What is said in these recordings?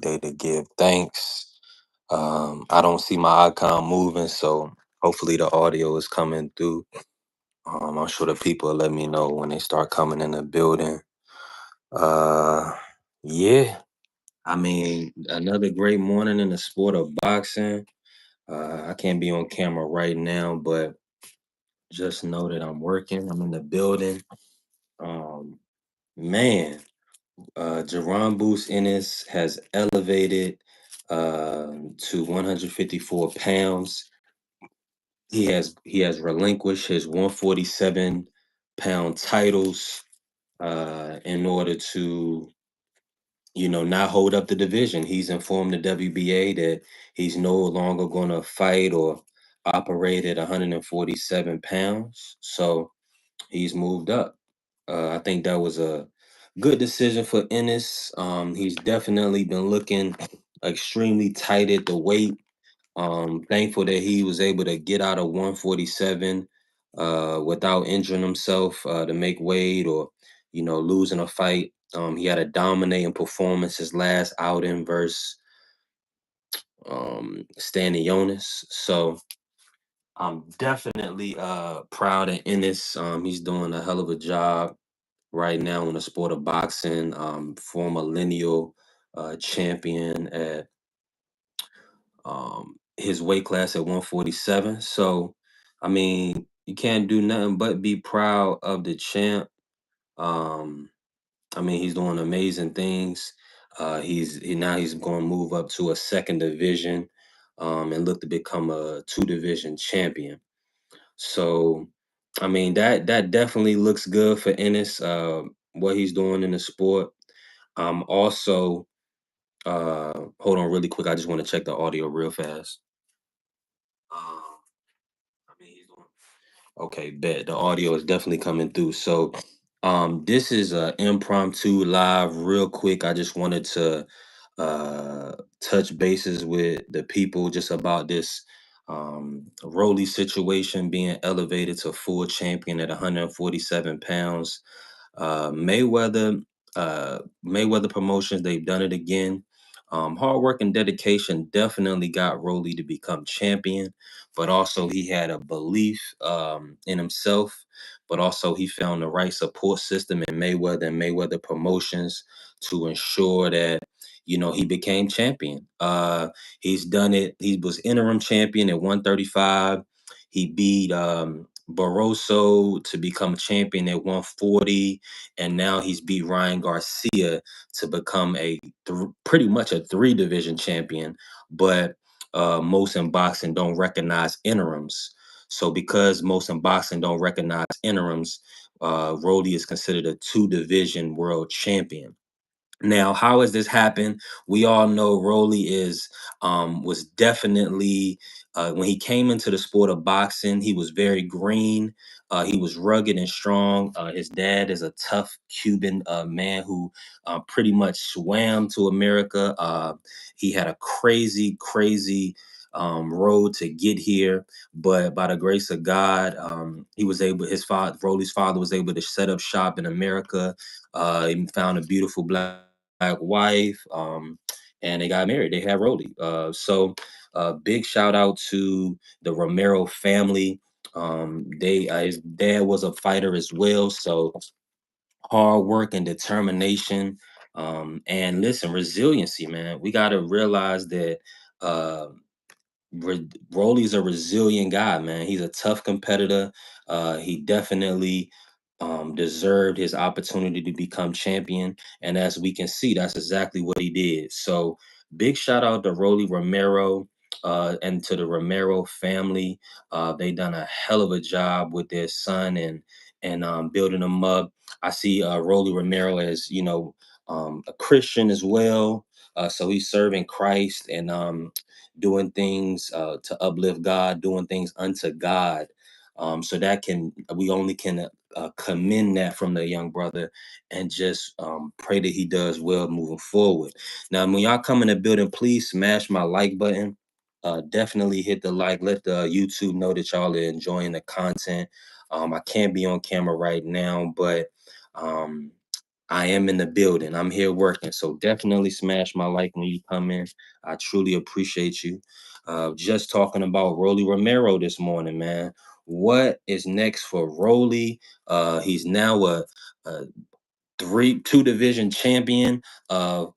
day to give thanks. I don't see my icon moving, so hopefully the audio is coming through. I'm sure the people will let me know when they start coming in the building. Uh, yeah, I mean, another great morning in the sport of boxing. I can't be on camera right now, but just know that I'm working. I'm in the building. Um, man, Jerron Boost Ennis has elevated to 154 pounds. He has relinquished his 147-pound titles in order to not hold up the division. He's informed the WBA that he's no longer going to fight or operate at 147 pounds. So he's moved up. I think that was a good decision for Ennis. He's definitely been looking extremely tight at the weight. Thankful that he was able to get out of 147 without injuring himself to make weight or losing a fight. He had a dominating performance his last outing versus Stanley Jonas. So I'm definitely proud of Ennis. He's doing a hell of a job right now in the sport of boxing. Former lineal champion at his weight class at 147. So, I mean, you can't do nothing but be proud of the champ. Um, I mean, he's doing amazing things. Now he's going to move up to a second division, and look to become a two division champion. So, I mean, that definitely looks good for Ennis. What he's doing in the sport. Also, hold on really quick. I just want to check the audio real fast. Um, I mean, he's doing okay. Bet the audio is definitely coming through. So, this is a impromptu live, real quick. I just wanted to touch bases with the people just about this Rolly situation being elevated to full champion at 147 pounds. Mayweather Promotions, they've done it again. Hard work and dedication definitely got Rolly to become champion, but also he had a belief in himself, but also he found the right support system in Mayweather and Mayweather Promotions to ensure that he became champion. He's done it. He was interim champion at 135. He beat Barroso to become champion at 140, and now he's beat Ryan Garcia to become pretty much a three division champion. But most in boxing don't recognize interims. So because most in boxing don't recognize interims, Rolly is considered a two division world champion. Now, how has this happened? We all know Rolly was definitely when he came into the sport of boxing, he was very green. He was rugged and strong. His dad is a tough Cuban man who pretty much swam to America. He had a crazy, crazy road to get here, but by the grace of God, he was able. Rolly's father, was able to set up shop in America. He found a beautiful black wife, and they got married. They had Rolly. Big shout out to the Romero family. His dad was a fighter as well, so hard work and determination. And listen, resiliency, man. We got to realize that uh, Rolly's a resilient guy, man. He's a tough competitor. He definitely deserved his opportunity to become champion, and as we can see, that's exactly what he did. So, big shout out to Rolly Romero and to the Romero family. They done a hell of a job with their son and building them up. I see Rolly Romero as a Christian as well. So he's serving Christ and doing things to uplift God, doing things unto God. So that we only can commend that from the young brother and just pray that he does well moving forward. Now, when y'all come in the building, please smash my like button. Definitely hit the like. Let the YouTube know that y'all are enjoying the content. I can't be on camera right now, but um, I am in the building. I'm here working. So definitely smash my like when you come in. I truly appreciate you. Just talking about Rolly Romero this morning, man. What is next for Rolly? He's now a two division champion. Who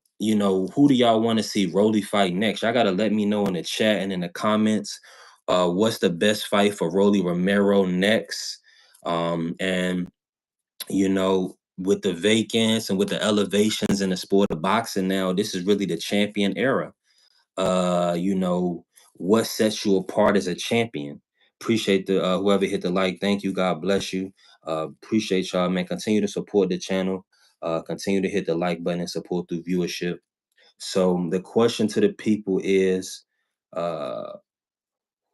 do y'all want to see Rolly fight next? Y'all gotta let me know in the chat and in the comments. What's the best fight for Rolly Romero next? And with the vacants and with the elevations in the sport of boxing now, this is really the champion era. uh you know what sets you apart as a champion? Appreciate the whoever hit the like. Thank you, God bless you. Appreciate y'all, man. Continue to support the channel. Continue to hit the like button and support through viewership. So the question to the people is, uh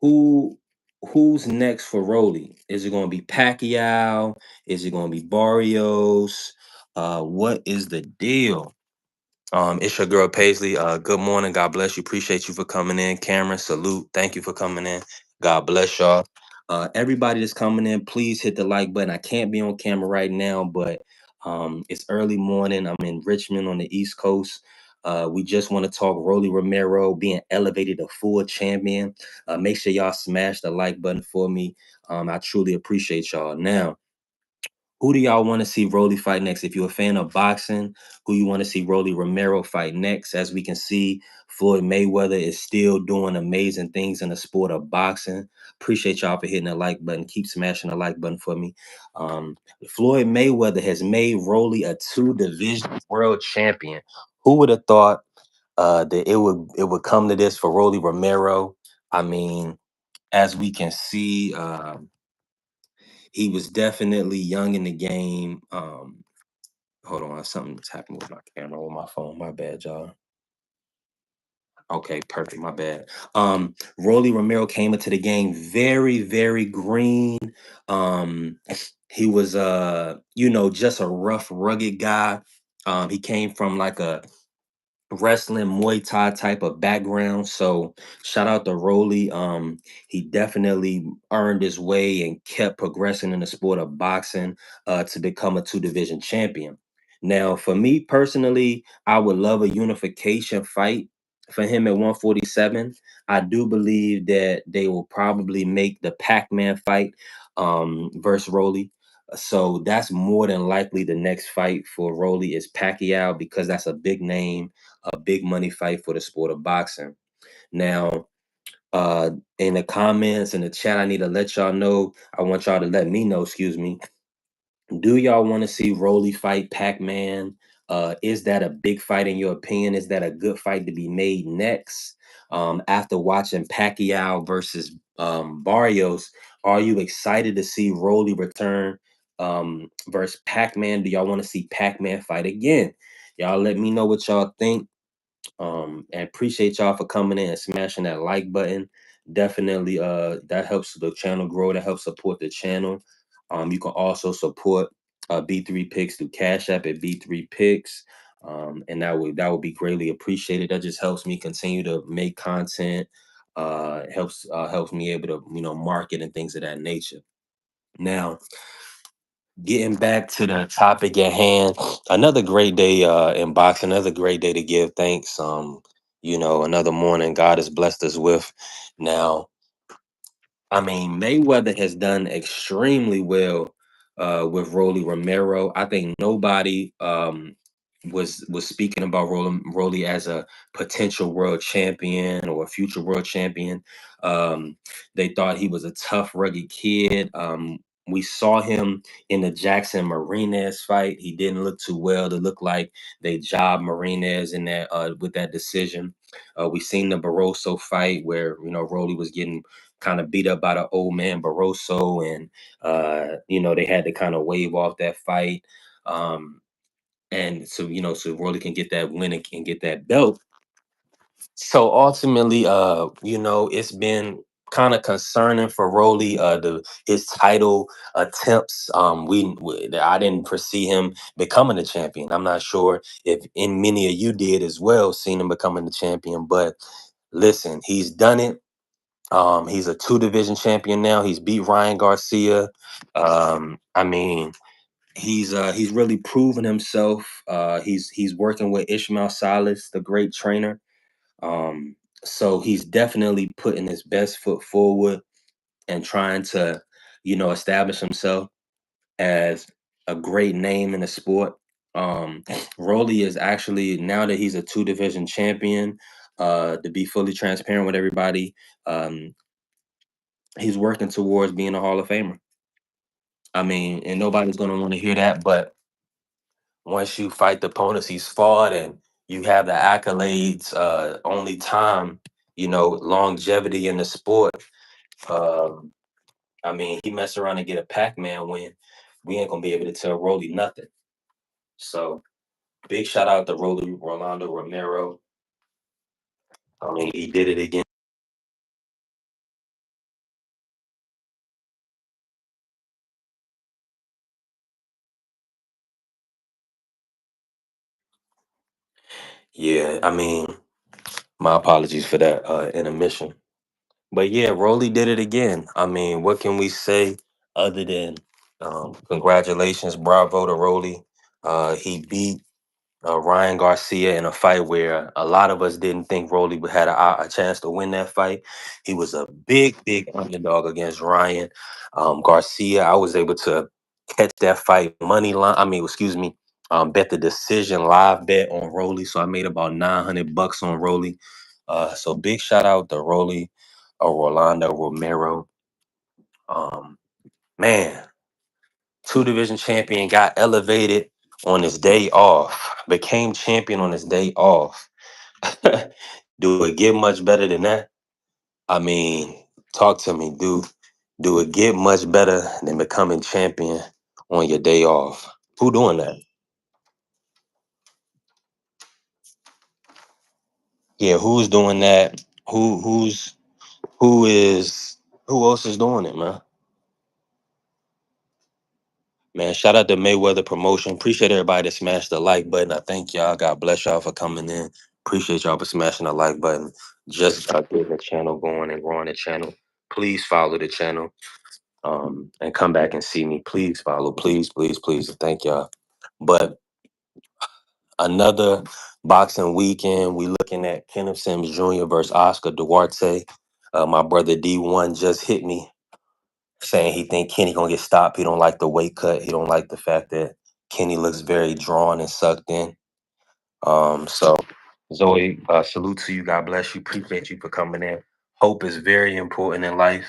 who who's next for Rolly? Is it going to be Pacquiao? Is it going to be Barrios? What is the deal? It's your girl Paisley. Good morning. God bless you. Appreciate you for coming in. Cameron, salute. Thank you for coming in. God bless y'all. Everybody that's coming in, please hit the like button. I can't be on camera right now, but it's early morning. I'm in Richmond on the East Coast. We just want to talk Rolly Romero being elevated to full champion. Make sure y'all smash the like button for me. I truly appreciate y'all. Now, who do y'all want to see Rolly fight next? If you're a fan of boxing, who you want to see Rolly Romero fight next? As we can see, Floyd Mayweather is still doing amazing things in the sport of boxing. Appreciate y'all for hitting the like button. Keep smashing the like button for me. Um, Floyd Mayweather has made Rolly a two-division world champion. Who would have thought that it would come to this for Rolly Romero? I mean, as we can see, he was definitely young in the game. Hold on, something's happened with my camera, with my phone. My bad, y'all. Okay, perfect. My bad. Rolly Romero came into the game very, very green. Um, he was just a rough, rugged guy. He came from like a wrestling Muay Thai type of background. So shout out to Rolly. He definitely earned his way and kept progressing in the sport of boxing to become a two division champion. Now, for me personally, I would love a unification fight for him at 147. I do believe that they will probably make the Pac-Man fight versus Rolly. So that's more than likely the next fight for Rolly is Pacquiao, because that's a big name, a big money fight for the sport of boxing. Now, in the comments, in the chat, I need to let y'all know. I want y'all to let me know, excuse me. Do y'all want to see Rolly fight Pac-Man? Is that a big fight in your opinion? Is that a good fight to be made next? After watching Pacquiao versus Barrios, are you excited to see Rolly return versus Pac-Man? Do y'all want to see Pac-Man fight again? Y'all let me know what y'all think. And appreciate y'all for coming in and smashing that like button. Definitely that helps the channel grow, that helps support the channel. You can also support B3Picks through Cash App at B3Picks. And that would be greatly appreciated. That just helps me continue to make content. Helps me able to market and things of that nature. Now, getting back to the topic at hand, another great day in boxing, another great day to give thanks. Another morning God has blessed us with. Now, I mean, Mayweather has done extremely well with Rolly Romero. I think nobody was speaking about Rolly as a potential world champion or a future world champion. They thought he was a tough, rugged kid. We saw him in the Jackson Marinez fight. He didn't look too well. To look like they jobbed Marinez in that with that decision. We seen the Barroso fight where Rolly was getting kind of beat up by the old man Barroso, and they had to kind of wave off that fight. And so Rolly can get that win and get that belt. So ultimately, it's been kind of concerning for Rolly, his title attempts. I didn't foresee him becoming a champion. I'm not sure if in many of you did as well, seen him becoming the champion. But listen, he's done it. He's a two division champion now. He's beat Ryan Garcia. I mean, He's really proven himself. He's working with Ishmael Salas, the great trainer. Um, so he's definitely putting his best foot forward and trying to, establish himself as a great name in the sport. Um, Rolly is actually, now that he's a two division champion, to be fully transparent with everybody, um, he's working towards being a Hall of Famer. I mean, and nobody's gonna want to hear that, but once you fight the opponents he's fought and you have the accolades, only time, longevity in the sport. Um, I mean, he mess around and get a Pac-Man win. We ain't gonna be able to tell Rolly nothing. So big shout out to Rolly Rolando Romero. I mean, he did it again. Yeah, I mean, my apologies for that intermission. But yeah, Rolly did it again. I mean, what can we say other than congratulations, bravo to Rolly. He beat Ryan Garcia in a fight where a lot of us didn't think Rolly would had a chance to win that fight. He was a big, big underdog against Ryan. Garcia, I was able to catch that fight money line. I mean, excuse me, bet the decision live bet on Rolly. So I made about $900 on Rolly. So big shout out to Rolly, Rolando Romero. Um, Man, two division champion got elevated on his day off, became champion on his day off. Do it get much better than that? I mean, talk to me. Do it get much better than becoming champion on your day off? Who doing that? Yeah, who's doing that? Who is who else is doing it, man? Man, shout out to Mayweather Promotion. Appreciate everybody that smashed the like button. I thank y'all. God bless y'all for coming in. Appreciate y'all for smashing the like button. Just getting the channel going and growing the channel. Please follow the channel. And come back and see me. Please follow. Please, please, please. Thank y'all. But another boxing weekend. We looking at Kenneth Sims Jr. versus Oscar Duarte. My brother D1 just hit me saying he think Kenny gonna get stopped. He don't like the weight cut. He don't like the fact that Kenny looks very drawn and sucked in. So Zoe, salute to you. God bless you. Appreciate you for coming in. Hope is very important in life.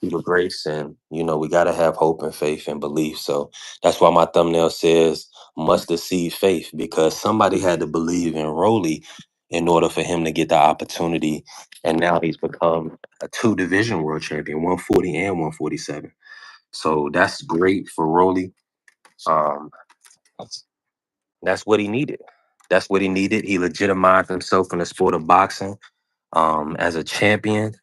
Through the grace, and we gotta have hope and faith and belief. So that's why my thumbnail says mustard seed faith, because somebody had to believe in Rolly in order for him to get the opportunity. And now he's become a two division world champion, 140 and 147. So that's great for Rolly. Um, that's what he needed. That's what he needed. He legitimized himself in the sport of boxing as a champion.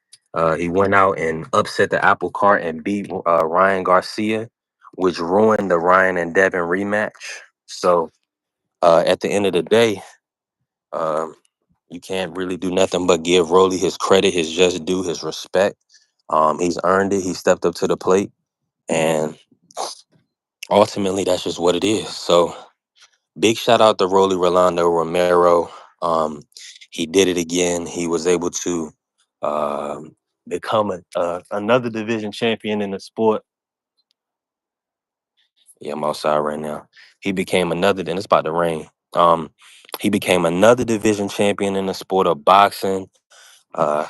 He went out and upset the apple cart and beat Ryan Garcia, which ruined the Ryan and Devin rematch. So at the end of the day, um, you can't really do nothing but give Rolly his credit, his just due, his respect. He's earned it. He stepped up to the plate, and ultimately, that's just what it is. So big shout out to Rolly Rolando Romero. He did it again. He was able to become another division champion in the sport. Yeah, I'm outside right now. He became another, and it's about to rain. Um, he became another division champion in the sport of boxing. Uh,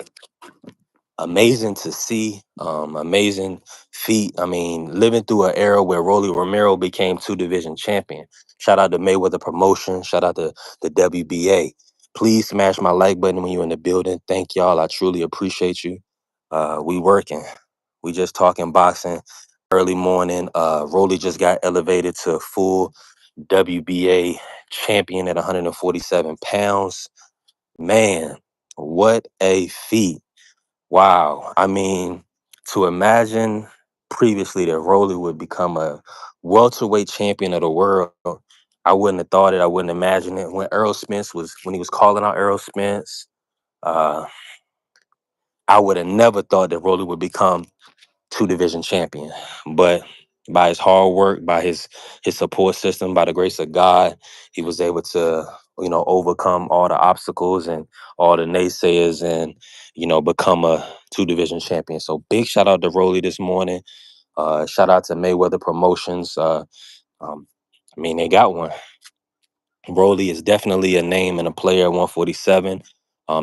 Amazing to see. Amazing feat. I mean, living through an era where Rolly Romero became two division champion. Shout out to Mayweather Promotion. Shout out to the WBA. Please smash my like button when you're in the building. Thank y'all. I truly appreciate you. We working. We just talking boxing. Early morning. Rolly just got elevated to full WBA champion at 147 pounds. Man, what a feat. Wow. I mean, to imagine previously that Rolly would become a welterweight champion of the world, I wouldn't have thought it. I wouldn't imagine it. When he was calling out Errol Spence, uh, I would have never thought that Rolly would become two division champion. But By his hard work, by his support system, by the grace of God, he was able to, overcome all the obstacles and all the naysayers and, become a two division champion. So big shout out to Rolly this morning. Shout out to Mayweather Promotions. Um, I mean, they got one. Rolly is definitely a name and a player at 147.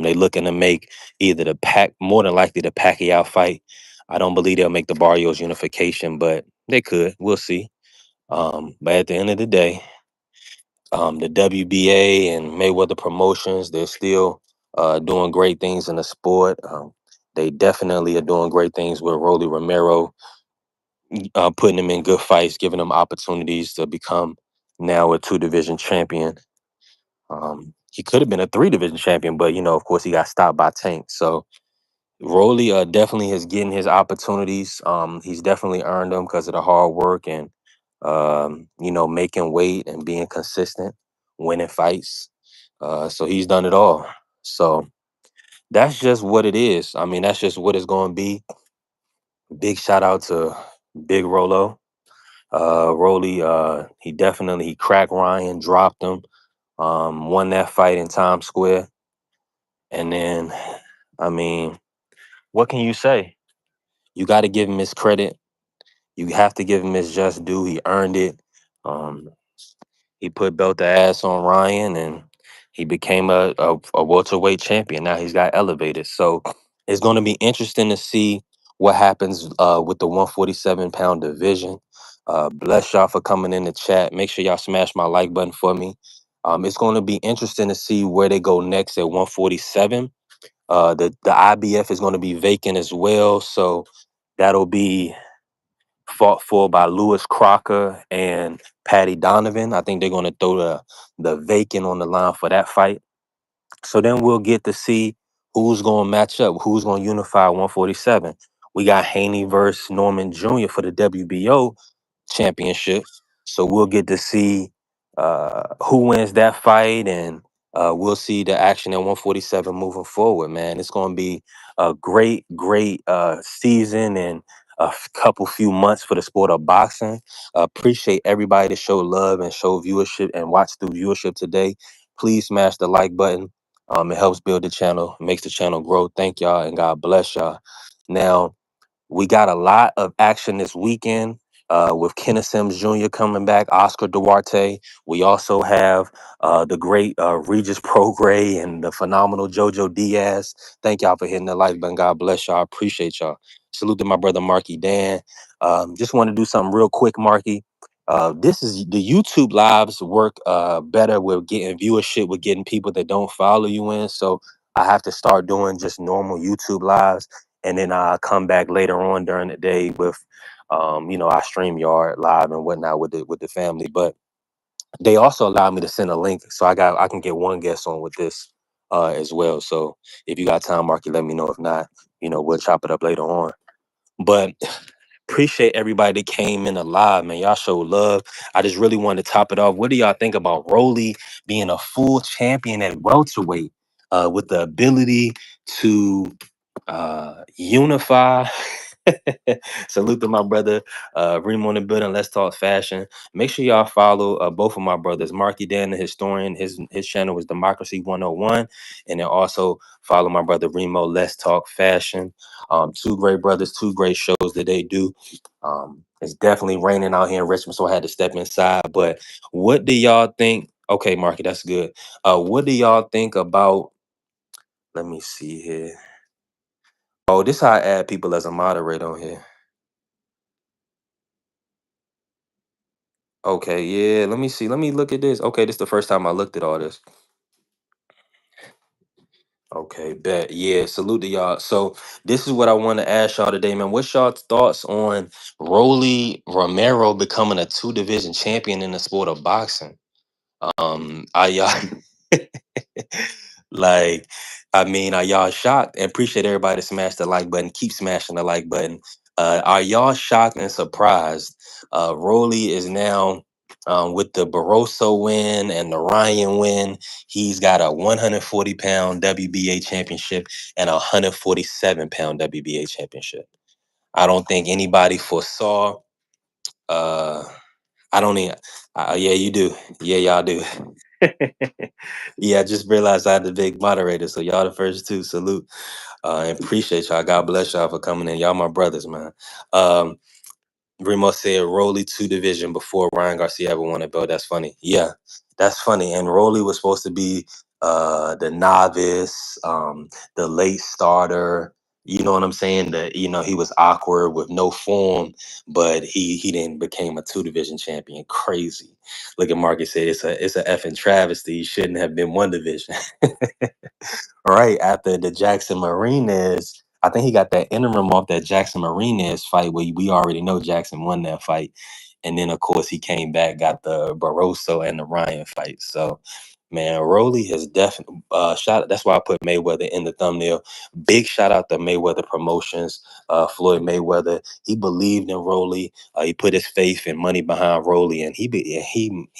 They looking to make either more than likely the Pacquiao fight. I don't believe they'll make the Barrios unification, but they could. We'll see. But at the end of the day, the WBA and Mayweather Promotions, they're still doing great things in the sport. They definitely are doing great things with Rolly Romero, putting him in good fights, giving him opportunities to become now a two division champion. He could have been a three division champion, but of course, he got stopped by Tank. So Rolly definitely is getting his opportunities. He's definitely earned them because of the hard work and making weight and being consistent, winning fights. So he's done it all. So that's just what it is. I mean, that's just what it's going to be. Big shout out to Big Rolo. Rolly, he cracked Ryan, dropped him, won that fight in Times Square. And then, I mean, what can you say? You got to give him his credit. You have to give him his just due. He earned it. Um, he put belt the ass on Ryan, and he became a welterweight champion. Now he's got elevated. So it's going to be interesting to see what happens with the 147-pound division. Bless y'all for coming in the chat. Make sure y'all smash my like button for me. It's going to be interesting to see where they go next at 147. The IBF is going to be vacant as well, so that'll be fought for by Lewis Crocker and Patty Donovan. I think they're going to throw the vacant on the line for that fight. So then we'll get to see who's going to match up, who's going to unify 147. We got Haney versus Norman Jr. for the WBO championship. So we'll get to see who wins that fight, and we'll see the action at 147 moving forward, man. It's going to be a great, great season and couple few months for the sport of boxing. Appreciate everybody that showed love and show viewership and watch through viewership today. Please smash the like button. It helps build the channel, makes the channel grow. Thank y'all, and God bless y'all. Now, we got a lot of action this weekend with Kenneth Sims Jr. coming back, Oscar Duarte. We also have the great Regis Prograis and the phenomenal Jojo Diaz. Thank y'all for hitting the like button. God bless y'all. I appreciate y'all. Salute to my brother Marky Dan. Just want to do something real quick, Marky. This is the YouTube lives work better with getting viewership, with getting people that don't follow you in. So I have to start doing just normal YouTube lives, and then I come back later on during the day with, our StreamYard live and whatnot with the family. But they also allow me to send a link, so I can get one guest on with this as well. So if you got time, Marky, let me know. If not, we'll chop it up later on. But appreciate everybody that came in alive, man. Y'all show love. I just really wanted to top it off. What do y'all think about Rolly being a full champion at welterweight with the ability to unify? Salute to my brother Remo in the building. Let's talk fashion. Make sure y'all follow both of my brothers, Marky Dan, the historian. His channel is Democracy 101, and then also follow my brother Remo. Let's talk fashion. Two great brothers, two great shows that they do. It's definitely raining out here in Richmond, so I had to step inside. But what do y'all think? Okay, Marky, that's good. What do y'all think about? Let me see here. Oh, this how I add people as a moderator on here. Okay, yeah. Let me see. Let me look at this. Okay, this is the first time I looked at all this. Okay, bet. Yeah, salute to y'all. So this is what I want to ask y'all today, man. What's y'all thoughts on Rolly Romero becoming a two division champion in the sport of boxing? Are y'all like, I mean, are y'all shocked? And appreciate everybody to smash the like button. Keep smashing the like button. Are y'all shocked and surprised? Rolly is now with the Barroso win and the Ryan win. He's got a 140-pound WBA championship and a 147-pound WBA championship. I don't think anybody foresaw Uh, I don't even. Yeah, you do. Yeah, y'all do. Yeah, I just realized I had the big moderator, so y'all the first two. Salute. And appreciate y'all. God bless y'all for coming in. Y'all my brothers, man. Um, Remo said Rolly two division before Ryan Garcia ever won a belt. That's funny. Yeah, that's funny. And Rolly was supposed to be the novice, the late starter. You know what I'm saying? That he was awkward with no form, but he then became a two division champion. Crazy. Look at Marcus said it's a effing travesty. He shouldn't have been one division. Right after the Jackson Martinez, I think he got that interim off that Jackson Martinez fight where we already know Jackson won that fight. And then of course he came back, got the Barroso and the Ryan fight. So man, Rolly has definitely shout. That's why I put Mayweather in the thumbnail. Big shout out to Mayweather Promotions, Floyd Mayweather. He believed in Rolly. He put his faith and money behind Rolly, and he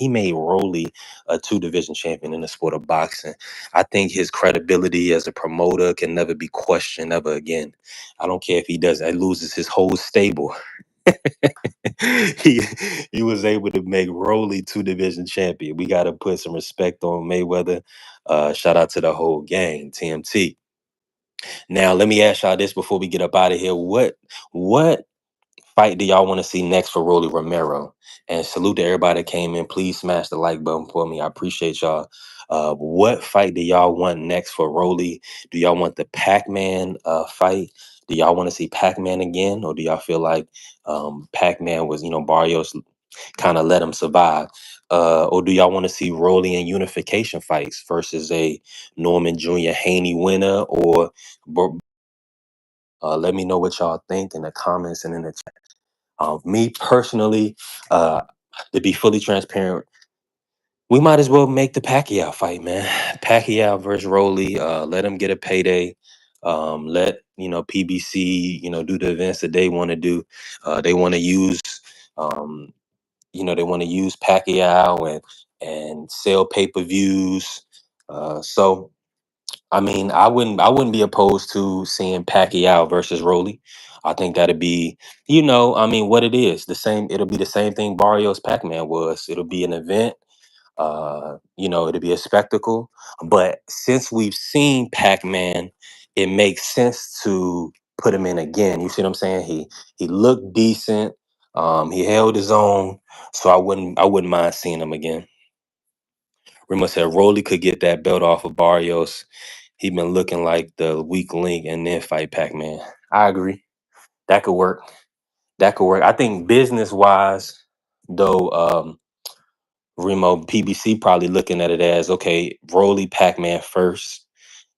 made Rolly a two division champion in the sport of boxing. I think his credibility as a promoter can never be questioned ever again. I don't care if he does. It loses his whole stable. he he was able to make Rolly two division champion. We got to put some respect on Mayweather. Shout out to the whole gang, TMT. Now let me ask y'all this before we get up out of here. What fight do y'all want to see next for Rolly Romero? And salute to everybody that came in. Please smash the like button for me. I appreciate y'all. What fight do y'all want next for Rolly? Do y'all want the Pac-Man fight? Do y'all want to see Pac-Man again? Or do y'all feel like Pac-Man was, Barrios kind of let him survive? Or do y'all want to see Rolly and unification fights versus a Norman Jr. Haney winner? Or let me know what y'all think in the comments and in the chat. Me personally, uh, to be fully transparent, we might as well make the Pacquiao fight, man. Pacquiao versus Rolly. Let him get a payday. Let PBC do the events that they want to do. They want to use um, they want to use Pacquiao and sell pay-per-views. So I wouldn't be opposed to seeing Pacquiao versus Rolly. I think that'd be, what it is. It'll be the same thing Barrios Pac-Man was. It'll be an event. It'll be a spectacle. But since we've seen Pac-Man, it makes sense to put him in again. You see what I'm saying? He looked decent. He held his own. So I wouldn't mind seeing him again. Remo said Rolly could get that belt off of Barrios. He been looking like the weak link and then fight Pac-Man. I agree. That could work. That could work. I think business wise, though, Remo PBC probably looking at it as okay, Rolly Pac-Man first,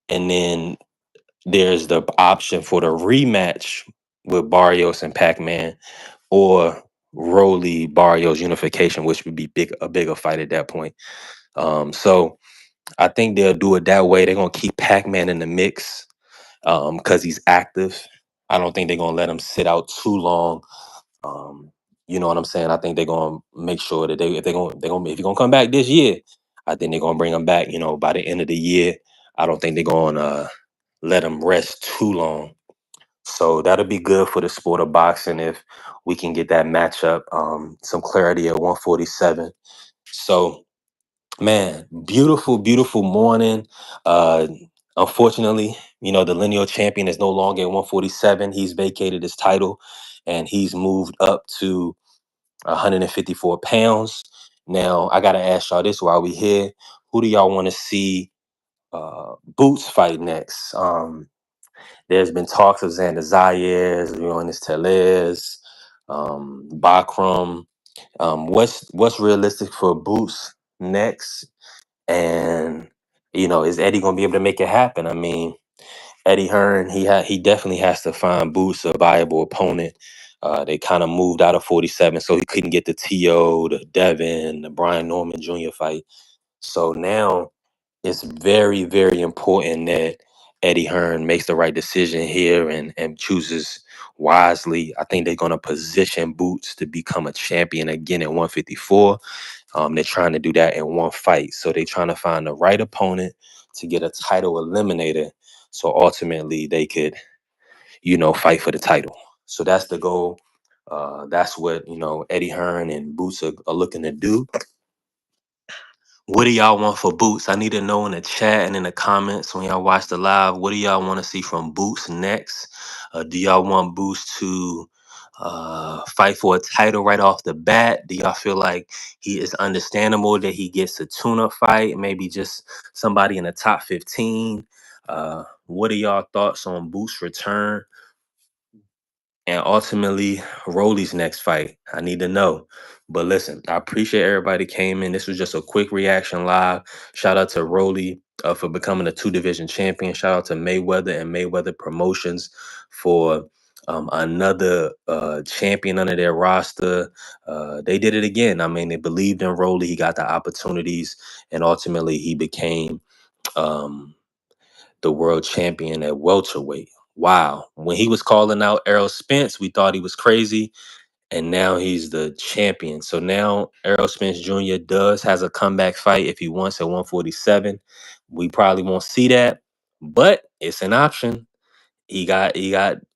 and then there's the option for the rematch with Barrios and Pac-Man, or Rolly Barrios unification, which would be a bigger fight at that point. So I think they'll do it that way. They're gonna keep Pac-Man in the mix because he's active. I don't think they're gonna let him sit out too long. Um, you know what I'm saying? I think they're gonna make sure that if he's gonna come back this year, I think they're gonna bring him back. By the end of the year. I don't think they're gonna let him rest too long. So that'll be good for the sport of boxing if we can get that matchup, some clarity at 147. So man, beautiful, beautiful morning. Uh, Unfortunately, the lineal champion is no longer at 147. He's vacated his title and he's moved up to 154 pounds. Now, I got to ask y'all this while we here. Who do y'all want to see Boots fight next? There's been talks of Xander Zayas, Leonis Telez, Bakram. What's realistic for Boots next? And is Eddie gonna be able to make it happen? I mean, Eddie Hearn, he definitely has to find Boots a viable opponent. They kind of moved out of 47, so he couldn't get the TO, the Devin, the Brian Norman Jr. fight. So now it's very, very important that Eddie Hearn makes the right decision here and chooses wisely. I think they're gonna position Boots to become a champion again at 154. They're trying to do that in one fight. So they're trying to find the right opponent to get a title eliminator. So ultimately they could, fight for the title. So that's the goal. That's what Eddie Hearn and Boots are looking to do. What do y'all want for Boots? I need to know in the chat and in the comments when y'all watch the live. What do y'all want to see from Boots next? Do y'all want Boots to fight for a title right off the bat? Do y'all feel like he is understandable that he gets a tune-up fight, maybe just somebody in the top 15? What are y'all thoughts on Boots' return? And ultimately Rolly's next fight? I need to know. But listen, I appreciate everybody came in. This was just a quick reaction live. Shout out to Rolly for becoming a two-division champion. Shout out to Mayweather and Mayweather Promotions for another champion under their roster. They did it again. I mean, they believed in Rolly. He got the opportunities, and ultimately he became um, the world champion at welterweight. Wow. When he was calling out Errol Spence, we thought he was crazy, and now he's the champion. So now Errol Spence Jr. has a comeback fight if he wants at 147. We probably won't see that, but it's an option. He got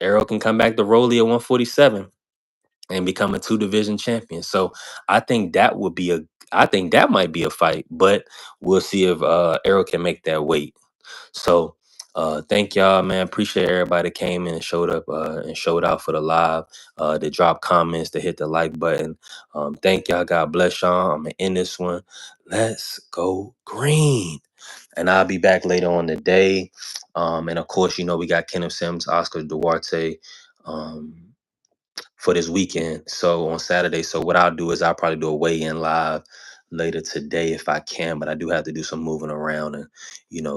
Errol can come back to Rolly at 147 and become a two-division champion. So I think that would be a I think that might be a fight, but we'll see if Errol can make that weight. So thank y'all, man. Appreciate everybody that came in and showed up and showed out for the live, to drop comments, to hit the like button. Thank y'all. God bless y'all. I'm gonna end this one. Let's go green. And I'll be back later on the day. And of course, we got Kenneth Sims, Oscar Duarte. For this weekend. So on Saturday. So what I'll do is I'll probably do a weigh-in live later today if I can, but I do have to do some moving around and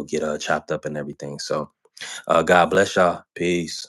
get chopped up and everything. So God bless y'all. Peace.